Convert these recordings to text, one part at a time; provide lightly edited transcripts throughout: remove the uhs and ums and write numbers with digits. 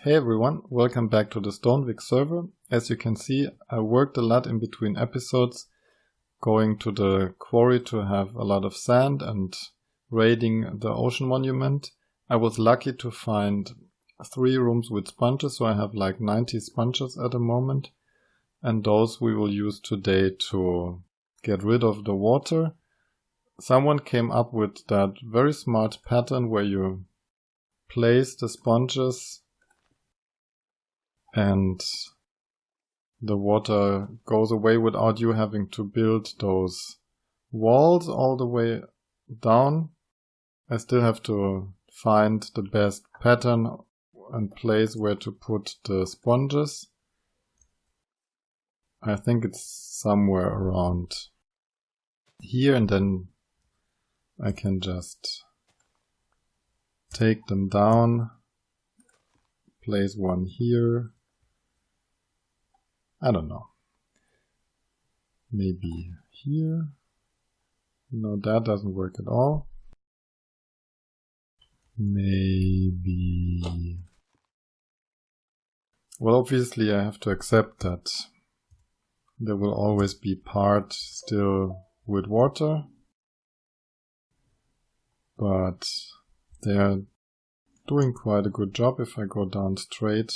Hey everyone, welcome back to the Stonewick server. As you can see, I worked a lot in between episodes, going to the quarry to have a lot of sand and raiding the ocean monument. I was lucky to find 3 rooms with sponges, so I have like 90 sponges at the moment. And those we will use today to get rid of the water. Someone came up with that very smart pattern where you place the sponges and the water goes away without you having to build those walls all the way down. I still have to find the best pattern and place where to put the sponges. I think it's somewhere around here, and then I can just take them down, place one here. I don't know. Maybe here. No, that doesn't work at all. Maybe. Well, obviously I have to accept that there will always be part still with water. But they are doing quite a good job if I go down straight.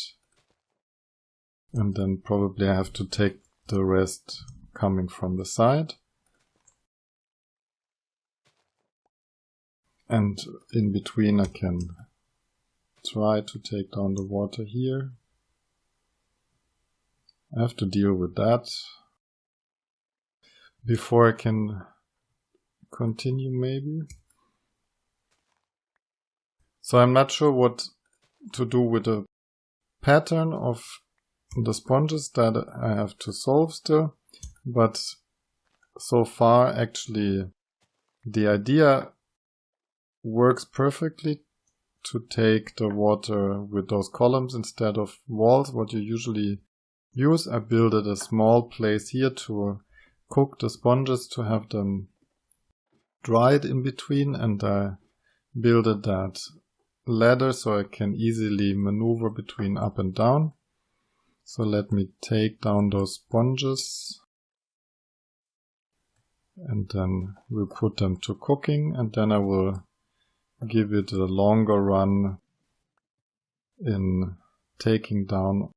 And then probably I have to take the rest coming from the side. And in between I can try to take down the water here. I have to deal with that before I can continue maybe. So I'm not sure what to do with the pattern of the sponges that I have to solve still, but so far actually the idea works perfectly to take the water with those columns instead of walls, what you usually use. I built a small place here to cook the sponges to have them dried in between, and I built that ladder so I can easily maneuver between up and down. So let me take down those sponges and then we'll put them to cooking, and then I will give it a longer run in taking down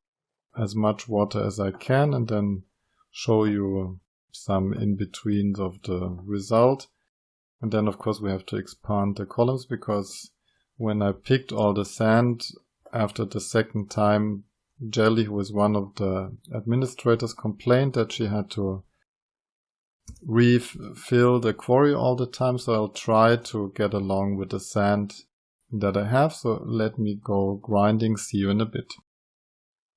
as much water as I can and then show you some in-betweens of the result. And then of course we have to expand the columns, because when I picked all the sand after the second time, Jelly, who is one of the administrators, complained that she had to refill the quarry all the time, so I'll try to get along with the sand that I have. So let me go grinding, see you in a bit.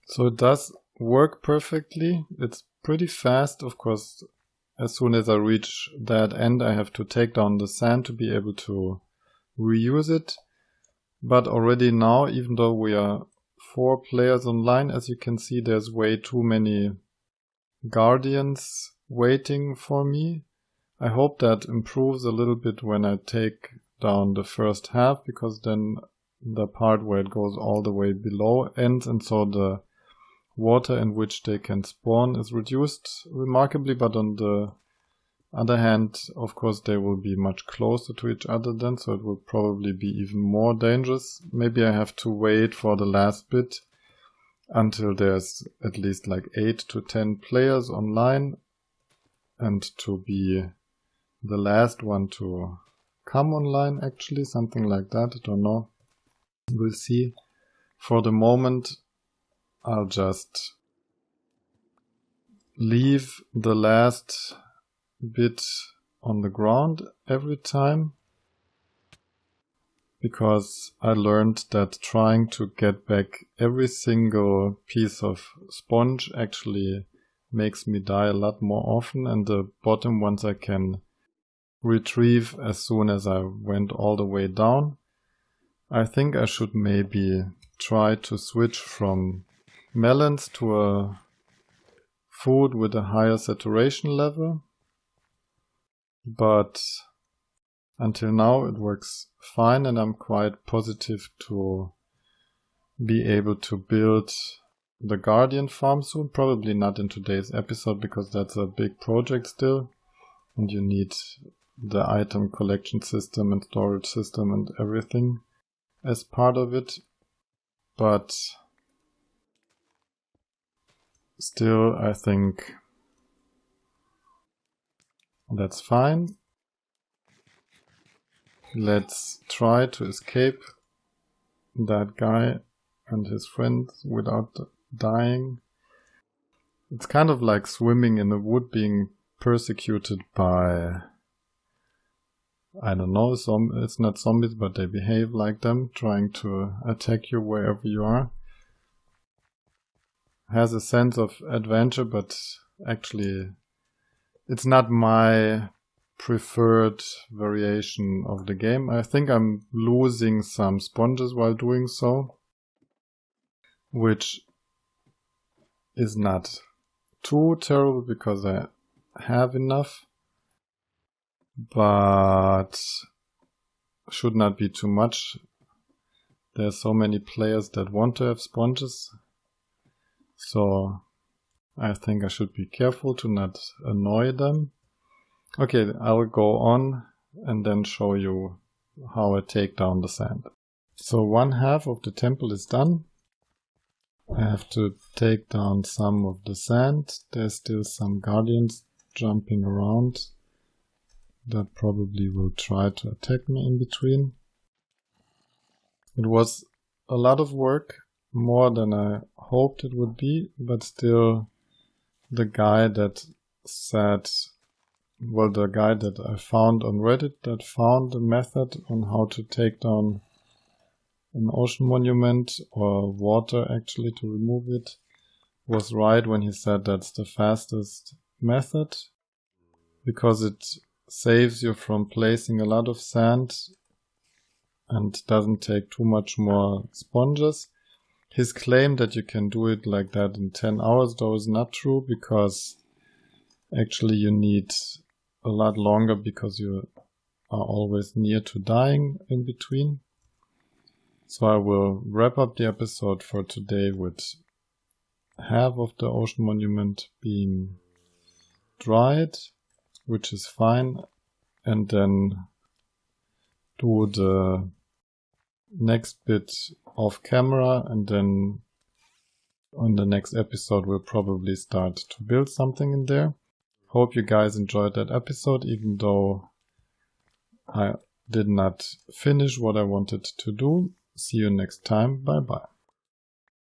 So it does work perfectly. It's pretty fast. Of course, as soon as I reach that end, I have to take down the sand to be able to reuse it. But already now, even though we are 4 players online, as you can see, there's way too many guardians waiting for me. I hope that improves a little bit when I take down the first half, because then the part where it goes all the way below ends, and so the water in which they can spawn is reduced remarkably. But on the other hand, of course, they will be much closer to each other then, so it will probably be even more dangerous. Maybe I have to wait for the last bit until there's at least like 8 to 10 players online, and to be the last one to come online, actually, something like that. I don't know. We'll see. For the moment, I'll just leave the last bit on the ground every time, because I learned that trying to get back every single piece of sponge actually makes me die a lot more often, and the bottom ones I can retrieve as soon as I went all the way down. I think I should maybe try to switch from melons to a food with a higher saturation level. But until now it works fine, and I'm quite positive to be able to build the Guardian farm soon. Probably not in today's episode because that's a big project still. And you need the item collection system and storage system and everything as part of it. But still, I think that's fine. Let's try to escape that guy and his friends without dying. It's kind of like swimming in the wood, being persecuted by, I don't know, it's not zombies, but they behave like them, trying to attack you wherever you are. Has a sense of adventure, but actually it's not my preferred variation of the game. I think I'm losing some sponges while doing so, which is not too terrible because I have enough, but should not be too much. There's so many players that want to have sponges, so I think I should be careful to not annoy them. Okay, I'll go on and then show you how I take down the sand. So one half of the temple is done. I have to take down some of the sand. There's still some guardians jumping around that probably will try to attack me in between. It was a lot of work, more than I hoped it would be, but still the guy that said, well, the guy that I found on Reddit that found the method on how to take down an ocean monument, or water actually to remove it, was right when he said that's the fastest method, because it saves you from placing a lot of sand and doesn't take too much more sponges. His claim that you can do it like that in 10 hours though is not true, because actually you need a lot longer because you are always near to dying in between. So I will wrap up the episode for today with half of the ocean monument being dried, which is fine, and then do the next bit off camera, and then on the next episode we'll probably start to build something in there. Hope you guys enjoyed that episode, even though I did not finish what I wanted to do. See you next time. Bye bye.